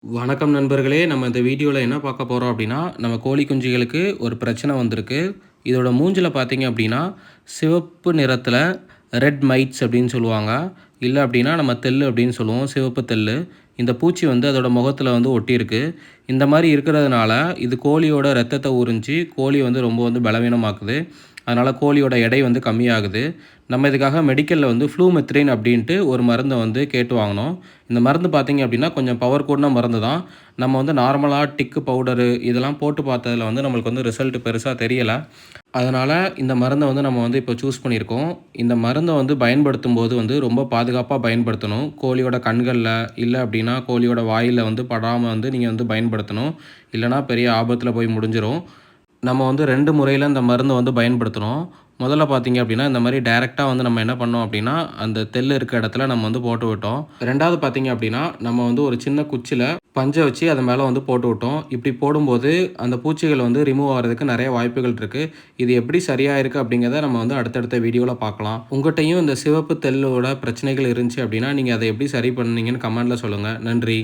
வணக்கம் நண்பர்களே! நம்ம இந்த வீடியோல என்ன பார்க்க போறோம் அப்டின்னா, நம்ம கோழி குஞ்சுகளுக்கு ஒரு பிரச்சனை வந்திருக்கு. இதோட மூஞ்சில பார்த்தீங்க அப்டின்னா, சிவப்பு நிறத்தில ரெட் மைட்ஸ் அப்டின்னு சொல்லுவாங்க. இல்ல அப்டின்னா நம்ம தெள்ளு அப்டின்னு சொல்லுவோம். சிவப்பு தெள்ளு. இந்த பூச்சி வந்து அதோட முகத்தில வந்து ஒட்டியிருக்கு. இந்த மாரி இருக்கிறதுனால, இது கோழியோட ரத்தத்த உறிஞ்சி, கோழி வந்து ரொம்ப வந்து பலவீனமாக்குது. அதனால கோழியோட எடை வந்து கம்மியாகுது. நம்ம இதுக்காக மெடிக்கல்ல வந்து ஃப்ளூமெத்ரின் அப்டின்ட்டு ஒரு மருந்த வந்து கேட்டு வாங்குனோம். இந்த மருந்து பார்த்தீங்க அப்டின்னா, கொஞ்சம் பவர் கூடுன மருந்து தான். நம்ம வந்து நார்மலா டிக்கு பவுடரு இதெல்லாம் போட்டு பார்த்ததுல வந்து நம்மளுக்கு வந்து ரிசல்ட் பெருசா தெரியல. அதனால இந்த மருந்த வந்து நம்ம வந்து இப்போ சூஸ் பண்ணியிருக்கோம். இந்த மருந்த வந்து பயன்படுத்தும்போது வந்து ரொம்ப பாதுகாப்பா பயன்படுத்தணும். கோழியோட கண்கள்ல, இல்ல அப்டின்னா கோழியோட வாயில வந்து படாம வந்து நீங்க வந்து பயன்படுத்தணும். இல்லன்னா பெரிய ஆபத்தில போய் முடிஞ்சிரும். நம்ம வந்து 2 முறையில இந்த மருந்த வந்து பயன்படுத்துறோம். முதல்ல பார்த்தீங்க அப்டின்னா, இந்த மாரி டைரக்ட்டா வந்து நம்ம என்ன பண்ணோம் அப்டின்னா, அந்த தெள்ளு இருக்க இடத்துல நம்ம வந்து போட்டு விட்டோம். 2வது பார்த்தீங்க அப்டின்னா, நம்ம வந்து ஒரு சின்ன குச்சில பஞ்ச வச்சு அது மேல வந்து போட்டு விட்டோம். இப்டி போடும்போது அந்த பூச்சிகள் வந்து ரிமூவ் ஆகுறதுக்கு நெறைய வாய்ப்புகள் இருக்கு. இது எப்படி சரியாயிருக்கு அப்டிங்கிறத நம்ம வந்து அடுத்தடுத்த வீடியோல பார்க்கலாம். உங்கட்டயும் இந்த சிவப்பு தெள்ளோட பிரச்சனைகள் இருந்துச்சு அப்டின்னா, நீங்க அத எப்படி சரி பண்ணீங்கன்னு கமெண்ட்ல சொல்லுங்க. நன்றி.